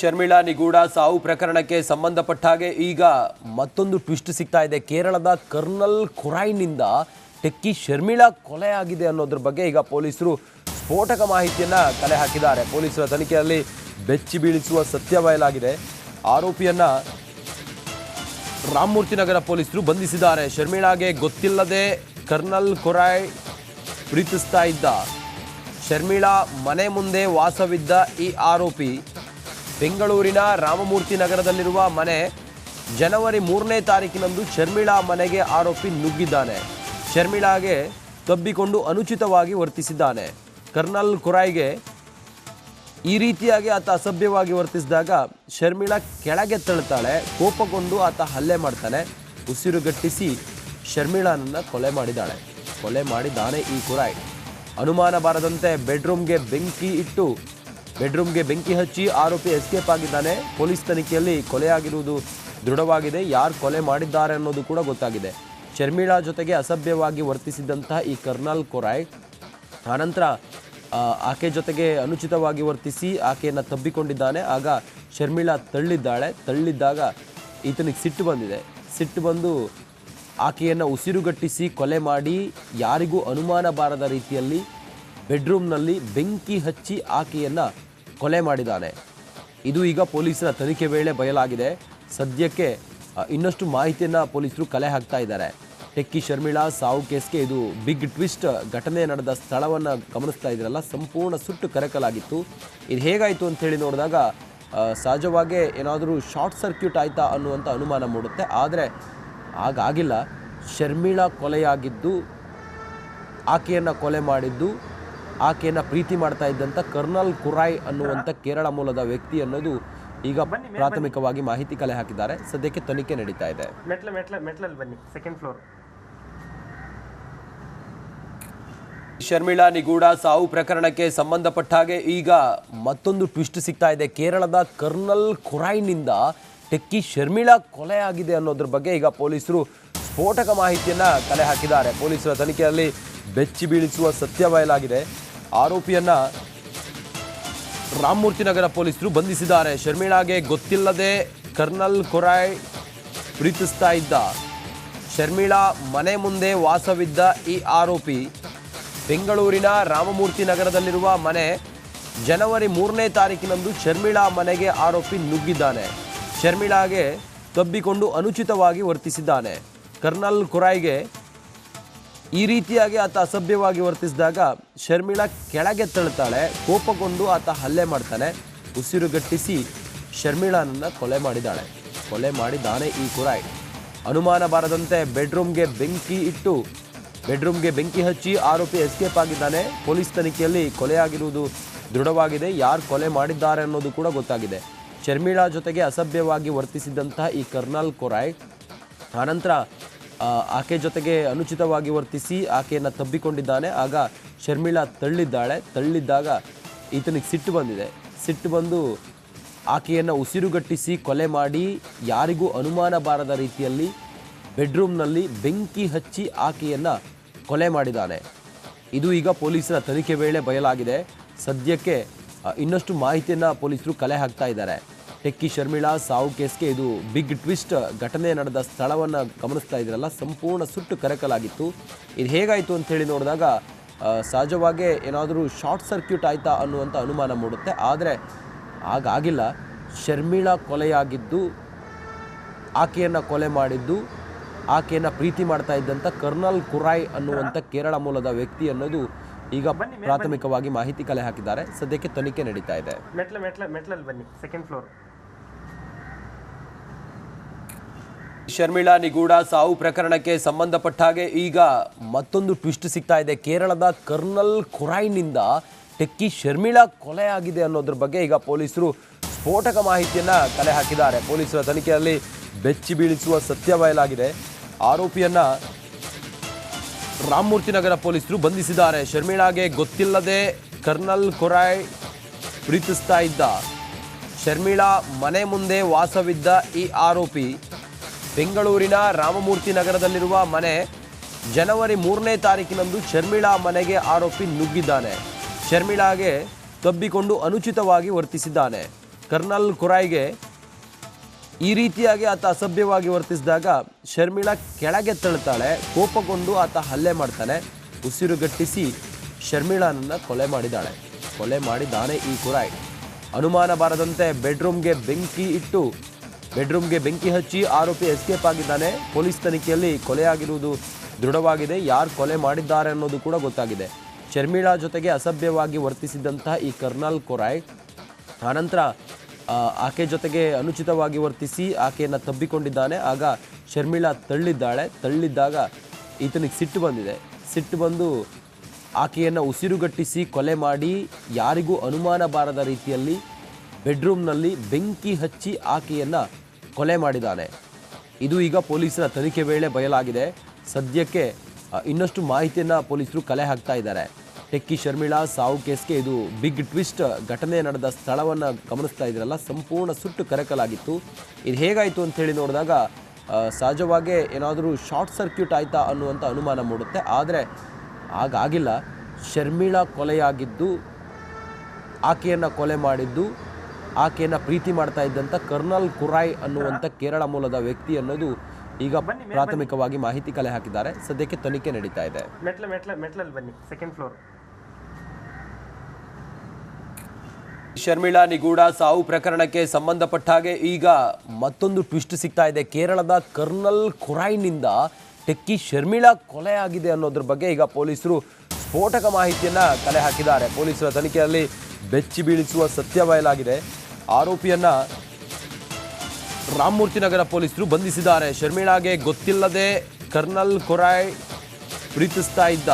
ಶರ್ಮಿಳಾ ನಿಗೂಢ ಸಾವು ಪ್ರಕರಣಕ್ಕೆ ಸಂಬಂಧಪಟ್ಟ ಹಾಗೆ ಈಗ ಮತ್ತೊಂದು ಟ್ವಿಸ್ಟ್ ಸಿಗ್ತಾ ಇದೆ. ಕೇರಳದ ಕರ್ನಲ್ ಖುರಾಯ್ನಿಂದ ಟೆಕ್ಕಿ ಶರ್ಮಿಳಾ ಕೊಲೆ ಆಗಿದೆ ಅನ್ನೋದ್ರ ಬಗ್ಗೆ ಈಗ ಪೊಲೀಸರು ಸ್ಫೋಟಕ ಮಾಹಿತಿಯನ್ನ ಕಲೆ ಹಾಕಿದ್ದಾರೆ. ಪೊಲೀಸರ ತನಿಖೆಯಲ್ಲಿ ಬೆಚ್ಚಿ ಬೀಳಿಸುವ ಸತ್ಯ ಬಯಲಾಗಿದೆ. ಆರೋಪಿಯನ್ನ ರಾಮಮೂರ್ತಿ ನಗರ ಪೊಲೀಸರು ಬಂಧಿಸಿದ್ದಾರೆ. ಶರ್ಮಿಳಾಗೆ ಗೊತ್ತಿಲ್ಲದೆ ಕರ್ನಲ್ ಖುರಾಯ್ ಪ್ರೀತಿಸ್ತಾ ಇದ್ದ. ಶರ್ಮಿಳಾ ಮನೆ ಮುಂದೆ ವಾಸವಿದ್ದ ಈ ಆರೋಪಿ ಬೆಂಗಳೂರಿನ ರಾಮಮೂರ್ತಿ ನಗರದಲ್ಲಿರುವ ಮನೆ ಜನವರಿ 3ನೇ ತಾರೀಕಿನಂದು ಶರ್ಮಿಳಾ ಮನೆಗೆ ಆರೋಪಿ ನುಗ್ಗಿದ್ದಾನೆ. ಶರ್ಮಿಳಾಗೆ ತಬ್ಬಿಕೊಂಡು ಅನುಚಿತವಾಗಿ ವರ್ತಿಸಿದ್ದಾನೆ. ಕರ್ನಲ್ ಖುರಾಯ್ಗೆ ಈ ರೀತಿಯಾಗಿ ಆತ ಅಸಭ್ಯವಾಗಿ ವರ್ತಿಸಿದಾಗ ಶರ್ಮಿಳಾ ಕೆಳಗೆ ತಳ್ತಾಳೆ. ಕೋಪಗೊಂಡು ಆತ ಹಲ್ಲೆ ಮಾಡ್ತಾನೆ. ಉಸಿರುಗಟ್ಟಿಸಿ ಶರ್ಮಿಳಾನನ್ನ ಕೊಲೆ ಮಾಡಿದ್ದಾನೆ ಈ ಖುರಾಯ್. ಅನುಮಾನ ಬಾರದಂತೆ ಬೆಡ್ರೂಮ್ಗೆ ಬೆಂಕಿ ಹಚ್ಚಿ ಆರೋಪಿ ಎಸ್ಕೇಪ್ ಆಗಿದ್ದಾನೆ. ಪೊಲೀಸ್ ತನಿಖೆಯಲ್ಲಿ ಕೊಲೆಯಾಗಿರುವುದು ದೃಢವಾಗಿದೆ. ಯಾರು ಕೊಲೆ ಮಾಡಿದ್ದಾರೆ ಅನ್ನೋದು ಕೂಡ ಗೊತ್ತಾಗಿದೆ. ಶರ್ಮಿಳಾ ಜೊತೆಗೆ ಅಸಭ್ಯವಾಗಿ ವರ್ತಿಸಿದಂತಹ ಈ ಕರ್ನಲ್ ಖುರಾಯ್ ಆನಂತರ ಆಕೆ ಜೊತೆಗೆ ಅನುಚಿತವಾಗಿ ವರ್ತಿಸಿ ಆಕೆಯನ್ನು ತಬ್ಬಿಕೊಂಡಿದ್ದಾನೆ. ಆಗ ಶರ್ಮಿಳಾ ತಳ್ಳಿದ್ದಾಗ ಈತನಿಗೆ ಸಿಟ್ಟು ಬಂದು ಆಕೆಯನ್ನು ಉಸಿರುಗಟ್ಟಿಸಿ ಕೊಲೆ ಮಾಡಿ ಯಾರಿಗೂ ಅನುಮಾನ ಬಾರದ ರೀತಿಯಲ್ಲಿ ಬೆಡ್ರೂಮ್ನಲ್ಲಿ ಬೆಂಕಿ ಹಚ್ಚಿ ಆಕೆಯನ್ನು ಕೊಲೆ ಮಾಡಿದ್ದಾನೆ. ಇದು ಈಗ ಪೊಲೀಸರ ತನಿಖೆ ವೇಳೆ ಬಯಲಾಗಿದೆ. ಸದ್ಯಕ್ಕೆ ಇನ್ನಷ್ಟು ಮಾಹಿತಿಯನ್ನು ಪೊಲೀಸರು ಕಲೆ ಹಾಕ್ತಾ ಇದ್ದಾರೆ. ಟೆಕ್ಕಿ ಶರ್ಮಿಳಾ ಸಾವು ಕೇಸ್ಗೆ ಇದು ಬಿಗ್ ಟ್ವಿಸ್ಟ್. ಘಟನೆ ನಡೆದ ಸ್ಥಳವನ್ನು ಗಮನಿಸ್ತಾ ಇದ್ರಲ್ಲ, ಸಂಪೂರ್ಣ ಸುಟ್ಟು ಕರಕಲಾಗಿತ್ತು. ಇದು ಹೇಗಾಯಿತು ಅಂತೇಳಿ ನೋಡಿದಾಗ ಸಹಜವಾಗಿ ಏನಾದರೂ ಶಾರ್ಟ್ ಸರ್ಕ್ಯೂಟ್ ಆಯಿತಾ ಅನ್ನುವಂಥ ಅನುಮಾನ ಮೂಡುತ್ತೆ. ಆದರೆ ಹಾಗಾಗಿಲ್ಲ. ಶರ್ಮಿಳಾ ಕೊಲೆಯಾಗಿದ್ದು, ಆಕೆಯನ್ನು ಕೊಲೆ ಮಾಡಿದ್ದು, ಆಕೆಯನ್ನು ಪ್ರೀತಿ ಮಾಡ್ತಾ ಇದ್ದಂಥ ಕರ್ನಲ್ ಖುರಾಯ್ ಅನ್ನುವಂಥ ಕೇರಳ ಮೂಲದ ವ್ಯಕ್ತಿ ಅನ್ನೋದು ಈಗ ಪ್ರಾಥಮಿಕವಾಗಿ ಮಾಹಿತಿ ಕಲೆ ಹಾಕಿದ್ದಾರೆ. ಸದ್ಯಕ್ಕೆ ತನಿಖೆ ನಡೀತಾ ಇದೆ. ಮೆಟ್ಲಲ್ಲಿ ಬನ್ನಿ, ಸೆಕೆಂಡ್ ಫ್ಲೋರ್. ಶರ್ಮಿಳಾ ನಿಗೂಢ ಸಾವು ಪ್ರಕರಣಕ್ಕೆ ಸಂಬಂಧಪಟ್ಟ ಹಾಗೆ ಈಗ ಮತ್ತೊಂದು ಟ್ವಿಸ್ಟ್ ಸಿಗ್ತಾ ಇದೆ. ಕೇರಳದ ಕರ್ನಲ್ ಖುರಾಯ್ನಿಂದ ಟೆಕ್ಕಿ ಶರ್ಮಿಳಾ ಕೊಲೆ ಆಗಿದೆ ಅನ್ನೋದ್ರ ಬಗ್ಗೆ ಈಗ ಪೊಲೀಸರು ಸ್ಫೋಟಕ ಮಾಹಿತಿಯನ್ನ ಕಲೆ ಹಾಕಿದ್ದಾರೆ. ಪೊಲೀಸರ ತನಿಖೆಯಲ್ಲಿ ಬೆಚ್ಚಿ ಬೀಳಿಸುವ ಸತ್ಯ ಬಯಲಾಗಿದೆ. ಆರೋಪಿಯನ್ನ ರಾಮಮೂರ್ತಿ ನಗರ ಪೊಲೀಸರು ಬಂಧಿಸಿದ್ದಾರೆ. ಶರ್ಮಿಳಾಗೆ ಗೊತ್ತಿಲ್ಲದೆ ಕರ್ನಲ್ ಖುರಾಯ್ ಪ್ರೀತಿಸ್ತಾ ಇದ್ದ. ಶರ್ಮಿಳಾ ಮನೆ ಮುಂದೆ ವಾಸವಿದ್ದ ಈ ಆರೋಪಿ ಬೆಂಗಳೂರಿನ ರಾಮಮೂರ್ತಿ ನಗರದಲ್ಲಿರುವ ಮನೆ ಜನವರಿ 3ನೇ ತಾರೀಕಿನಂದು ಶರ್ಮಿಳಾ ಮನೆಗೆ ಆರೋಪಿ ನುಗ್ಗಿದ್ದಾನೆ. ಶರ್ಮಿಳಾಗೆ ತಬ್ಬಿಕೊಂಡು ಅನುಚಿತವಾಗಿ ವರ್ತಿಸಿದ್ದಾನೆ. ಕರ್ನಲ್ ಖುರಾಯ್ಗೆ ಈ ರೀತಿಯಾಗಿ ಆತ ಅಸಭ್ಯವಾಗಿ ವರ್ತಿಸಿದಾಗ ಶರ್ಮಿಳಾ ಕೆಳಗೆ ತಳ್ತಾಳೆ. ಕೋಪಗೊಂಡು ಆತ ಹಲ್ಲೆ ಮಾಡ್ತಾನೆ. ಉಸಿರುಗಟ್ಟಿಸಿ ಶರ್ಮಿಳಾನನ್ನ ಕೊಲೆ ಮಾಡಿದ್ದಾನೆ ಈ ಖುರಾಯ್. ಅನುಮಾನ ಬಾರದಂತೆ ಬೆಡ್ರೂಮ್ಗೆ ಬೆಂಕಿ ಹಚ್ಚಿ ಆರೋಪಿ ಎಸ್ಕೇಪ್ ಆಗಿದ್ದಾನೆ. ಪೊಲೀಸ್ ತನಿಖೆಯಲ್ಲಿ ಕೊಲೆಯಾಗಿರುವುದು ದೃಢವಾಗಿದೆ. ಯಾರು ಕೊಲೆ ಮಾಡಿದ್ದಾರೆ ಅನ್ನೋದು ಕೂಡ ಗೊತ್ತಾಗಿದೆ. ಶರ್ಮಿಳಾ ಜೊತೆಗೆ ಅಸಭ್ಯವಾಗಿ ವರ್ತಿಸಿದಂತಹ ಈ ಕರ್ನಲ್ ಖುರಾಯ್ ಆನಂತರ ಆಕೆ ಜೊತೆಗೆ ಅನುಚಿತವಾಗಿ ವರ್ತಿಸಿ ಆಕೆಯನ್ನು ತಬ್ಬಿಕೊಂಡಿದ್ದಾನೆ. ಆಗ ಶರ್ಮಿಳಾ ತಳ್ಳಿದ್ದಾಗ ಈತನಿಗೆ ಸಿಟ್ಟು ಬಂದು ಆಕೆಯನ್ನು ಉಸಿರುಗಟ್ಟಿಸಿ ಕೊಲೆ ಮಾಡಿ ಯಾರಿಗೂ ಅನುಮಾನ ಬಾರದ ರೀತಿಯಲ್ಲಿ ಬೆಡ್ರೂಮ್ನಲ್ಲಿ ಬೆಂಕಿ ಹಚ್ಚಿ ಆಕೆಯನ್ನು ಕೊಲೆ ಮಾಡಿದ್ದಾನೆ. ಇದು ಈಗ ಪೊಲೀಸರ ತನಿಖೆ ವೇಳೆ ಬಯಲಾಗಿದೆ. ಸದ್ಯಕ್ಕೆ ಇನ್ನಷ್ಟು ಮಾಹಿತಿಯನ್ನು ಪೊಲೀಸರು ಕಲೆ ಹಾಕ್ತಾ ಇದ್ದಾರೆ. ಟೆಕ್ಕಿ ಶರ್ಮಿಳಾ ಸಾವು ಕೇಸ್ಗೆ ಇದು ಬಿಗ್ ಟ್ವಿಸ್ಟ್. ಘಟನೆ ನಡೆದ ಸ್ಥಳವನ್ನು ಗಮನಿಸ್ತಾ ಇದ್ರಲ್ಲ, ಸಂಪೂರ್ಣ ಸುಟ್ಟು ಕರಕಲಾಗಿತ್ತು. ಇದು ಹೇಗಾಯಿತು ಅಂತೇಳಿ ನೋಡಿದಾಗ ಸಹಜವಾಗಿ ಏನಾದರೂ ಶಾರ್ಟ್ ಸರ್ಕ್ಯೂಟ್ ಆಯಿತಾ ಅನ್ನುವಂಥ ಅನುಮಾನ ಮೂಡುತ್ತೆ. ಆದರೆ ಹಾಗಾಗಿಲ್ಲ. ಶರ್ಮಿಳಾ ಕೊಲೆಯಾಗಿದ್ದು, ಆಕೆಯನ್ನು ಕೊಲೆ ಮಾಡಿದ್ದು, ಆಕೆಯನ್ನು ಪ್ರೀತಿ ಮಾಡ್ತಾ ಇದ್ದಂಥ ಕರ್ನಲ್ ಖುರಾಯ್ ಅನ್ನುವಂಥ ಕೇರಳ ಮೂಲದ ವ್ಯಕ್ತಿ ಅನ್ನೋದು ಈಗ ಪ್ರಾಥಮಿಕವಾಗಿ ಮಾಹಿತಿ ಕಲೆ ಹಾಕಿದ್ದಾರೆ. ಸದ್ಯಕ್ಕೆ ತನಿಖೆ ನಡೀತಾ ಇದೆ. ಮೆಟ್ಲಲ್ಲಿ ಬನ್ನಿ, ಸೆಕೆಂಡ್ ಫ್ಲೋರ್. ಶರ್ಮಿಳಾ ನಿಗೂಢ ಸಾವು ಪ್ರಕರಣಕ್ಕೆ ಸಂಬಂಧಪಟ್ಟ ಹಾಗೆ ಈಗ ಮತ್ತೊಂದು ಟ್ವಿಸ್ಟ್ ಸಿಗ್ತಾ ಇದೆ. ಕೇರಳದ ಕರ್ನಲ್ ಖುರಾಯ್ನಿಂದ ಟೆಕ್ಕಿ ಶರ್ಮಿಳಾ ಕೊಲೆ ಆಗಿದೆ ಅನ್ನೋದ್ರ ಬಗ್ಗೆ ಈಗ ಪೊಲೀಸರು ಸ್ಫೋಟಕ ಮಾಹಿತಿಯನ್ನ ಕಲೆ ಹಾಕಿದ್ದಾರೆ. ಪೊಲೀಸರ ತನಿಖೆಯಲ್ಲಿ ಬೆಚ್ಚಿ ಬೀಳಿಸುವ ಸತ್ಯ ಬಯಲಾಗಿದೆ. ಆರೋಪಿಯನ್ನ ರಾಮಮೂರ್ತಿ ನಗರ ಪೊಲೀಸರು ಬಂಧಿಸಿದ್ದಾರೆ. ಶರ್ಮಿಳಾಗೆ ಗೊತ್ತಿಲ್ಲದೆ ಕರ್ನಲ್ ಖುರಾಯ್ ಪ್ರೀತಿಸ್ತಾ ಇದ್ದ. ಶರ್ಮಿಳಾ ಮನೆ ಮುಂದೆ ವಾಸವಿದ್ದ ಈ ಆರೋಪಿ ಬೆಂಗಳೂರಿನ ರಾಮಮೂರ್ತಿ ನಗರದಲ್ಲಿರುವ ಮನೆ ಜನವರಿ 3ನೇ ತಾರೀಕಿನಂದು ಶರ್ಮಿಳಾ ಮನೆಗೆ ಆರೋಪಿ ನುಗ್ಗಿದ್ದಾನೆ. ಶರ್ಮಿಳಾಗೆ ತಬ್ಬಿಕೊಂಡು ಅನುಚಿತವಾಗಿ ವರ್ತಿಸಿದ್ದಾನೆ. ಕರ್ನಲ್ ಕುರಾಯ್ಗೆ ಈ ರೀತಿಯಾಗಿ ಆತ ಅಸಭ್ಯವಾಗಿ ವರ್ತಿಸಿದಾಗ ಶರ್ಮಿಳಾ ಕೆಳಗೆ ತಳ್ತಾಳೆ. ಕೋಪಗೊಂಡು ಆತ ಹಲ್ಲೆ ಮಾಡ್ತಾನೆ. ಉಸಿರುಗಟ್ಟಿಸಿ ಶರ್ಮಿಳಾನನ್ನ ಕೊಲೆ ಮಾಡಿದ್ದಾನೆ ಈ ಕುರಾಯ್. ಅನುಮಾನ ಬಾರದಂತೆ ಬೆಡ್ರೂಮ್ಗೆ ಬೆಂಕಿ ಹಚ್ಚಿ ಆರೋಪಿ ಎಸ್ಕೇಪ್ ಆಗಿದ್ದಾನೆ. ಪೊಲೀಸ್ ತನಿಖೆಯಲ್ಲಿ ಕೊಲೆಯಾಗಿರುವುದು ದೃಢವಾಗಿದೆ. ಯಾರು ಕೊಲೆ ಮಾಡಿದ್ದಾರೆ ಅನ್ನೋದು ಕೂಡ ಗೊತ್ತಾಗಿದೆ. ಶರ್ಮಿಳಾ ಜೊತೆಗೆ ಅಸಭ್ಯವಾಗಿ ವರ್ತಿಸಿದಂತಹ ಈ ಕರ್ನಲ್ ಕುರಾಯ್ ಆನಂತರ ಆಕೆ ಜೊತೆಗೆ ಅನುಚಿತವಾಗಿ ವರ್ತಿಸಿ ಆಕೆಯನ್ನು ತಬ್ಬಿಕೊಂಡಿದ್ದಾನೆ. ಆಗ ಶರ್ಮಿಳಾ ತಳ್ಳಿದ್ದಾಗ ಈತನಿಗೆ ಸಿಟ್ಟು ಬಂದು ಆಕೆಯನ್ನು ಉಸಿರುಗಟ್ಟಿಸಿ ಕೊಲೆ ಮಾಡಿ ಯಾರಿಗೂ ಅನುಮಾನ ಬಾರದ ರೀತಿಯಲ್ಲಿ ಬೆಡ್ರೂಮ್ನಲ್ಲಿ ಬೆಂಕಿ ಹಚ್ಚಿ ಆಕೆಯನ್ನು ಕೊಲೆ ಮಾಡಿದ್ದಾನೆ. ಇದು ಈಗ ಪೊಲೀಸರ ತನಿಖೆ ವೇಳೆ ಬಯಲಾಗಿದೆ. ಸದ್ಯಕ್ಕೆ ಇನ್ನಷ್ಟು ಮಾಹಿತಿಯನ್ನು ಪೊಲೀಸರು ಕಲೆ ಹಾಕ್ತಾ ಇದ್ದಾರೆ. ಟೆಕ್ಕಿ ಶರ್ಮಿಳಾ ಸಾವು ಕೇಸ್ಗೆ ಇದು ಬಿಗ್ ಟ್ವಿಸ್ಟ್. ಘಟನೆ ನಡೆದ ಸ್ಥಳವನ್ನು ಗಮನಿಸ್ತಾ ಇದ್ರಲ್ಲ, ಸಂಪೂರ್ಣ ಸುಟ್ಟು ಕರಕಲಾಗಿತ್ತು. ಇದು ಹೇಗಾಯಿತು ಅಂತೇಳಿ ನೋಡಿದಾಗ ಸಹಜವಾಗೇ ಏನಾದರೂ ಶಾರ್ಟ್ ಸರ್ಕ್ಯೂಟ್ ಆಯಿತಾ ಅನ್ನುವಂಥ ಅನುಮಾನ ಮೂಡುತ್ತೆ. ಆದರೆ ಹಾಗಾಗಿಲ್ಲ. ಶರ್ಮಿಳಾ ಕೊಲೆಯಾಗಿದ್ದು, ಆಕೆಯನ್ನು ಕೊಲೆ ಮಾಡಿದ್ದು, ಆಕೆಯನ್ನು ಪ್ರೀತಿ ಮಾಡ್ತಾ ಇದ್ದಂಥ ಕರ್ನಲ್ ಕುರಾಯ್ ಅನ್ನುವಂಥ ಕೇರಳ ಮೂಲದ ವ್ಯಕ್ತಿ ಅನ್ನೋದು ಈಗ ಪ್ರಾಥಮಿಕವಾಗಿ ಮಾಹಿತಿ ಕಲೆ ಹಾಕಿದ್ದಾರೆ. ಸದ್ಯಕ್ಕೆ ತನಿಖೆ ನಡೀತಾ ಇದೆ. ಮೆಟ್ಲಲ್ಲಿ ಬನ್ನಿ, ಸೆಕೆಂಡ್ ಫ್ಲೋರ್. ಶರ್ಮಿಳಾ ನಿಗೂಢ ಸಾವು ಪ್ರಕರಣಕ್ಕೆ ಸಂಬಂಧಪಟ್ಟ ಹಾಗೆ ಈಗ ಮತ್ತೊಂದು ಟ್ವಿಸ್ಟ್ ಸಿಗ್ತಾ ಇದೆ. ಕೇರಳದ ಕರ್ನಲ್ ಕುರಾಯ್ನಿಂದ ಟೆಕ್ಕಿ ಶರ್ಮಿಳಾ ಕೊಲೆ ಆಗಿದೆ ಅನ್ನೋದ್ರ ಬಗ್ಗೆ ಈಗ ಪೊಲೀಸರು ಸ್ಫೋಟಕ ಮಾಹಿತಿಯನ್ನ ಕಲೆ ಹಾಕಿದ್ದಾರೆ. ಪೊಲೀಸರ ತನಿಖೆಯಲ್ಲಿ ಬೆಚ್ಚಿ ಬೀಳಿಸುವ ಸತ್ಯ ಬಯಲಾಗಿದೆ. ಆರೋಪಿಯನ್ನ ರಾಮಮೂರ್ತಿ ನಗರ ಪೊಲೀಸರು ಬಂಧಿಸಿದ್ದಾರೆ. ಶರ್ಮಿಳಾಗೆ ಗೊತ್ತಿಲ್ಲದೆ ಕರ್ನಲ್ ಕುರಾಯ್ ಪ್ರೀತಿಸ್ತಾ ಇದ್ದ.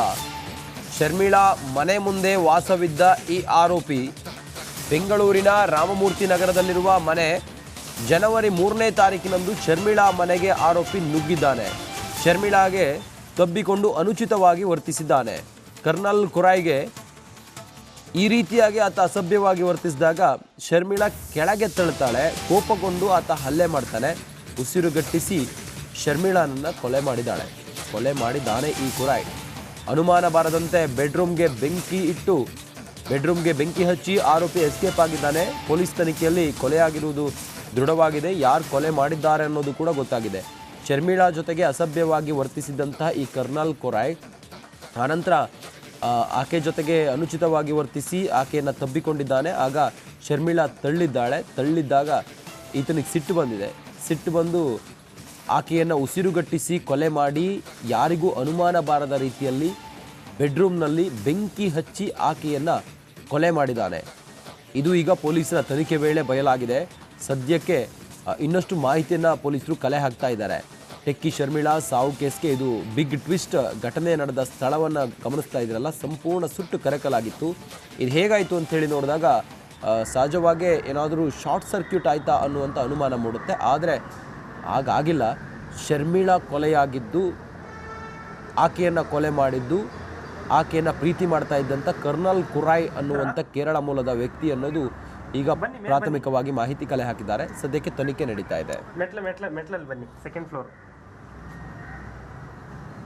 ಶರ್ಮಿಳಾ ಮನೆ ಮುಂದೆ ವಾಸವಿದ್ದ ಈ ಆರೋಪಿ ಬೆಂಗಳೂರಿನ ರಾಮಮೂರ್ತಿ ನಗರದಲ್ಲಿರುವ ಮನೆ ಜನವರಿ 3ನೇ ತಾರೀಕಿನಂದು ಶರ್ಮಿಳಾ ಮನೆಗೆ ಆರೋಪಿ ನುಗ್ಗಿದ್ದಾನೆ. ಶರ್ಮಿಳಾಗೆ ತಬ್ಬಿಕೊಂಡು ಅನುಚಿತವಾಗಿ ವರ್ತಿಸಿದ್ದಾನೆ. ಕರ್ನಲ್ ಕುರಾಯ್ಗೆ ಈ ರೀತಿಯಾಗಿ ಆತ ಅಸಭ್ಯವಾಗಿ ವರ್ತಿಸಿದಾಗ ಶರ್ಮಿಳಾ ಕೆಳಗೆ ತಳ್ತಾಳೆ. ಕೋಪಗೊಂಡು ಆತ ಹಲ್ಲೆ ಮಾಡ್ತಾನೆ. ಉಸಿರುಗಟ್ಟಿಸಿ ಶರ್ಮಿಳಾನನ್ನ ಕೊಲೆ ಮಾಡಿದ್ದಾನೆ ಈ ಕುರಾಯ್. ಅನುಮಾನ ಬಾರದಂತೆ ಬೆಡ್ರೂಮ್ಗೆ ಬೆಂಕಿ ಹಚ್ಚಿ ಆರೋಪಿ ಎಸ್ಕೇಪ್ ಆಗಿದ್ದಾನೆ. ಪೊಲೀಸ್ ತನಿಖೆಯಲ್ಲಿ ಕೊಲೆಯಾಗಿರುವುದು ದೃಢವಾಗಿದೆ. ಯಾರು ಕೊಲೆ ಮಾಡಿದ್ದಾರೆ ಅನ್ನೋದು ಕೂಡ ಗೊತ್ತಾಗಿದೆ. ಶರ್ಮಿಳಾ ಜೊತೆಗೆ ಅಸಭ್ಯವಾಗಿ ವರ್ತಿಸಿದಂತಹ ಈ ಕರ್ನಲ್ ಕುರಾಯ್ ಆನಂತರ ಆಕೆ ಜೊತೆಗೆ ಅನುಚಿತವಾಗಿ ವರ್ತಿಸಿ ಆಕೆಯನ್ನು ತಬ್ಬಿಕೊಂಡಿದ್ದಾನೆ. ಆಗ ಶರ್ಮಿಳಾ ತಳ್ಳಿದ್ದಾಗ ಈತನಿಗೆ ಸಿಟ್ಟು ಬಂದು ಆಕೆಯನ್ನು ಉಸಿರುಗಟ್ಟಿಸಿ ಕೊಲೆ ಮಾಡಿ ಯಾರಿಗೂ ಅನುಮಾನ ಬಾರದ ರೀತಿಯಲ್ಲಿ ಬೆಡ್ರೂಮ್ನಲ್ಲಿ ಬೆಂಕಿ ಹಚ್ಚಿ ಆಕೆಯನ್ನು ಕೊಲೆ ಮಾಡಿದ್ದಾನೆ. ಇದು ಈಗ ಪೊಲೀಸರ ತನಿಖೆ ವೇಳೆ ಬಯಲಾಗಿದೆ. ಸದ್ಯಕ್ಕೆ ಇನ್ನಷ್ಟು ಮಾಹಿತಿಯನ್ನು ಪೊಲೀಸರು ಕಲೆ ಹಾಕ್ತಾ ಇದ್ದಾರೆ. ಟೆಕ್ಕಿ ಶರ್ಮಿಳಾ ಸಾವು ಕೇಸ್ಗೆ ಇದು ಬಿಗ್ ಟ್ವಿಸ್ಟ್. ಘಟನೆ ನಡೆದ ಸ್ಥಳವನ್ನು ಗಮನಿಸ್ತಾ ಇದ್ರಲ್ಲ, ಸಂಪೂರ್ಣ ಸುಟ್ಟು ಕರಕಲಾಗಿತ್ತು. ಇದು ಹೇಗಾಯಿತು ಅಂತೇಳಿ ನೋಡಿದಾಗ ಸಹಜವಾಗೇ ಏನಾದರೂ ಶಾರ್ಟ್ ಸರ್ಕ್ಯೂಟ್ ಆಯಿತಾ ಅನ್ನುವಂಥ ಅನುಮಾನ ಮೂಡುತ್ತೆ. ಆದರೆ ಹಾಗಾಗಿಲ್ಲ. ಶರ್ಮಿಳಾ ಕೊಲೆಯಾಗಿದ್ದು, ಆಕೆಯನ್ನು ಕೊಲೆ ಮಾಡಿದ್ದು, ಆಕೆಯನ್ನು ಪ್ರೀತಿ ಮಾಡ್ತಾ ಇದ್ದಂಥ ಕರ್ನಲ್ ಕುರಾಯ್ ಅನ್ನುವಂಥ ಕೇರಳ ಮೂಲದ ವ್ಯಕ್ತಿ ಅನ್ನೋದು ಈಗ ಪ್ರಾಥಮಿಕವಾಗಿ ಮಾಹಿತಿ ಕಲೆ ಹಾಕಿದ್ದಾರೆ. ಸದ್ಯಕ್ಕೆ ತನಿಖೆ ನಡೀತಾ ಇದೆ. ಮೆಟ್ಲಲ್ಲಿ ಬನ್ನಿ, ಸೆಕೆಂಡ್ ಫ್ಲೋರ್.